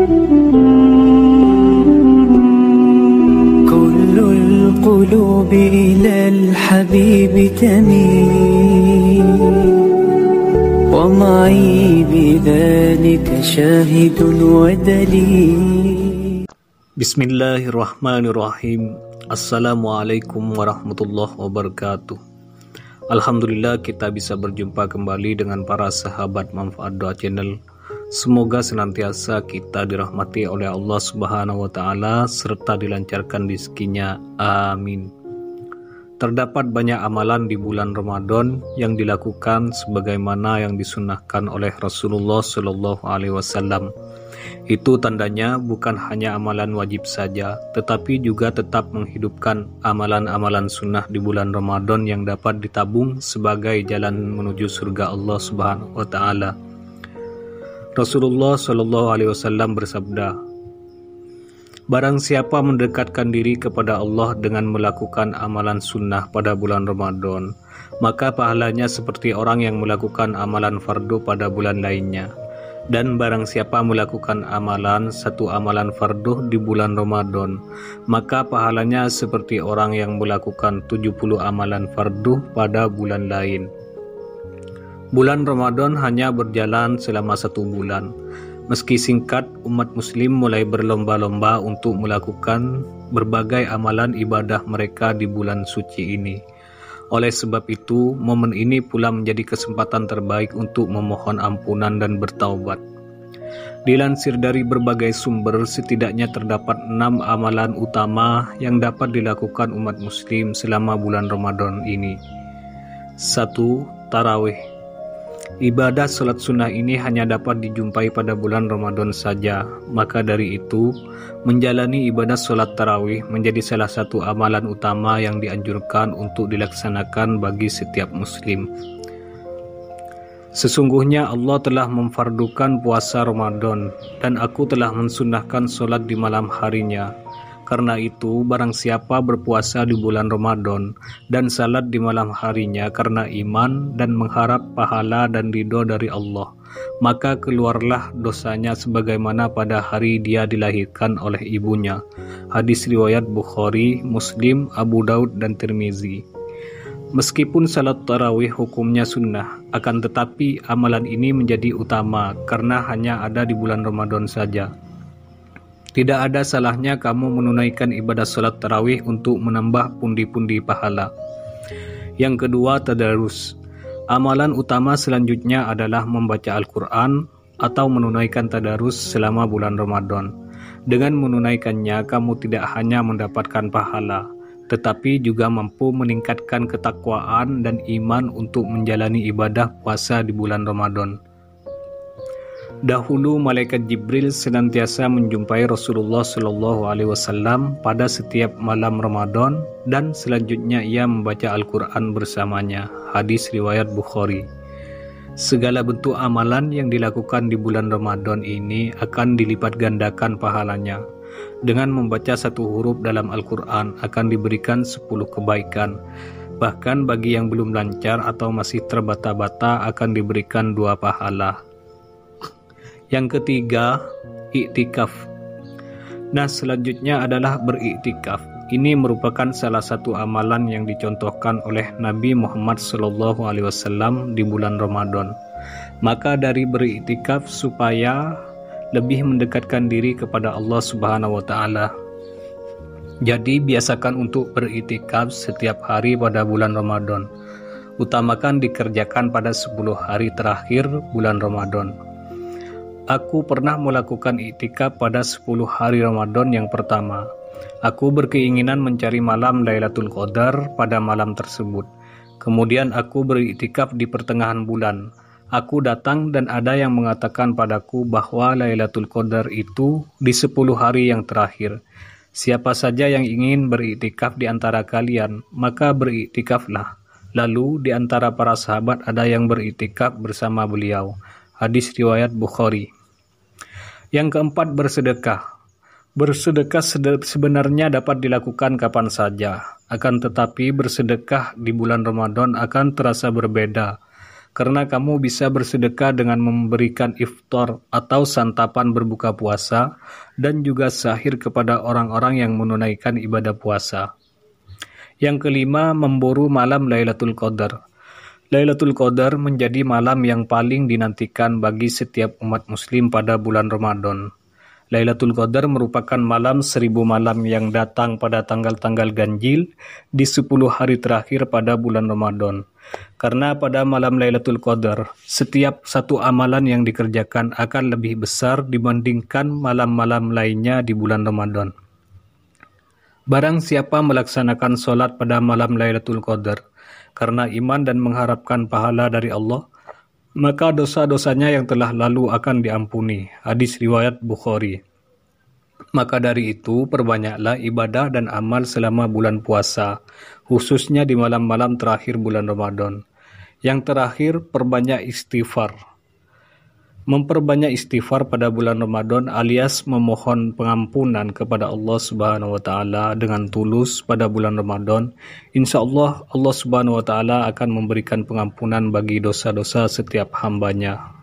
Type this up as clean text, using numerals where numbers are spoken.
كل القلوب إلى الحبيب تميل ومعي بذلك شاهد ودليل. Bismillahirrahmanirrahim. Assalamualaikum warahmatullahi wabarakatuh. Alhamdulillah kita bisa berjumpa kembali dengan para sahabat Manfaat Doa Channel. Semoga senantiasa kita dirahmati oleh Allah Subhanahu wa Ta'ala serta dilancarkan rezekinya. Amin. Terdapat banyak amalan di bulan Ramadan yang dilakukan sebagaimana yang disunnahkan oleh Rasulullah Shallallahu Alaihi Wasallam. Itu tandanya bukan hanya amalan wajib saja, tetapi juga tetap menghidupkan amalan-amalan sunnah di bulan Ramadan yang dapat ditabung sebagai jalan menuju surga Allah Subhanahu wa Ta'ala. Rasulullah Shallallahu Alaihi Wasallam bersabda, "Barang siapa mendekatkan diri kepada Allah dengan melakukan amalan sunnah pada bulan Ramadan, maka pahalanya seperti orang yang melakukan amalan fardu pada bulan lainnya. Dan barang siapa melakukan satu amalan fardu di bulan Ramadan, maka pahalanya seperti orang yang melakukan 70 amalan fardu pada bulan lain." Bulan Ramadan hanya berjalan selama 1 bulan. Meski singkat, umat muslim mulai berlomba-lomba untuk melakukan berbagai amalan ibadah mereka di bulan suci ini. Oleh sebab itu, momen ini pula menjadi kesempatan terbaik untuk memohon ampunan dan bertaubat. Dilansir dari berbagai sumber, setidaknya terdapat 6 amalan utama yang dapat dilakukan umat muslim selama bulan Ramadan ini. 1. Tarawih. Ibadah sholat sunnah ini hanya dapat dijumpai pada bulan Ramadan saja. Maka dari itu, menjalani ibadah sholat tarawih menjadi salah satu amalan utama yang dianjurkan untuk dilaksanakan bagi setiap muslim. Sesungguhnya Allah telah memfardukan puasa Ramadan, dan aku telah mensunnahkan sholat di malam harinya. Karena itu, barang siapa berpuasa di bulan Ramadan dan salat di malam harinya karena iman dan mengharap pahala dan ridho dari Allah, maka keluarlah dosanya sebagaimana pada hari dia dilahirkan oleh ibunya. Hadis riwayat Bukhari, Muslim, Abu Daud, dan Tirmizi. Meskipun salat tarawih hukumnya sunnah, akan tetapi amalan ini menjadi utama karena hanya ada di bulan Ramadan saja. Tidak ada salahnya kamu menunaikan ibadah salat tarawih untuk menambah pundi-pundi pahala. Yang kedua, tadarus. Amalan utama selanjutnya adalah membaca Al-Quran atau menunaikan tadarus selama bulan Ramadan. Dengan menunaikannya, kamu tidak hanya mendapatkan pahala, tetapi juga mampu meningkatkan ketakwaan dan iman untuk menjalani ibadah puasa di bulan Ramadan. Dahulu malaikat Jibril senantiasa menjumpai Rasulullah Shallallahu Alaihi Wasallam pada setiap malam Ramadan dan selanjutnya ia membaca Al-Quran bersamanya. Hadis riwayat Bukhari. Segala bentuk amalan yang dilakukan di bulan Ramadan ini akan dilipat gandakan pahalanya. Dengan membaca 1 huruf dalam Al-Quran akan diberikan 10 kebaikan. Bahkan bagi yang belum lancar atau masih terbata-bata akan diberikan 2 pahala. Yang ketiga, iktikaf. Nah, selanjutnya adalah beriktikaf. Ini merupakan salah satu amalan yang dicontohkan oleh Nabi Muhammad SAW di bulan Ramadan. Maka dari beriktikaf supaya lebih mendekatkan diri kepada Allah Subhanahu wa Ta'ala. Jadi biasakan untuk beriktikaf setiap hari pada bulan Ramadan. Utamakan dikerjakan pada 10 hari terakhir bulan Ramadan. Aku pernah melakukan iktikaf pada 10 hari Ramadan yang pertama. Aku berkeinginan mencari malam Lailatul Qadar pada malam tersebut. Kemudian aku beriktikaf di pertengahan bulan. Aku datang dan ada yang mengatakan padaku bahwa Lailatul Qadar itu di 10 hari yang terakhir. Siapa saja yang ingin beriktikaf di antara kalian, maka beriktikaflah. Lalu di antara para sahabat ada yang beriktikaf bersama beliau. Hadis riwayat Bukhari. Yang keempat, bersedekah. Bersedekah sebenarnya dapat dilakukan kapan saja. Akan tetapi bersedekah di bulan Ramadan akan terasa berbeda. karena kamu bisa bersedekah dengan memberikan iftar atau santapan berbuka puasa, dan juga sahir kepada orang-orang yang menunaikan ibadah puasa. Yang kelima, memburu malam Lailatul Qadar. Lailatul Qadar menjadi malam yang paling dinantikan bagi setiap umat muslim pada bulan Ramadan. Lailatul Qadar merupakan malam 1000 malam yang datang pada tanggal-tanggal ganjil di 10 hari terakhir pada bulan Ramadan. Karena pada malam Lailatul Qadar, setiap satu amalan yang dikerjakan akan lebih besar dibandingkan malam-malam lainnya di bulan Ramadan. Barang siapa melaksanakan sholat pada malam Lailatul Qadar karena iman dan mengharapkan pahala dari Allah, maka dosa-dosanya yang telah lalu akan diampuni. Hadis riwayat Bukhari. Maka dari itu, perbanyaklah ibadah dan amal selama bulan puasa, khususnya di malam-malam terakhir bulan Ramadan. Yang terakhir, perbanyak istighfar. Memperbanyak istighfar pada bulan Ramadan alias memohon pengampunan kepada Allah Subhanahu wa taala dengan tulus pada bulan Ramadan, insyaallah Allah Subhanahu wa taala akan memberikan pengampunan bagi dosa-dosa setiap hambanya.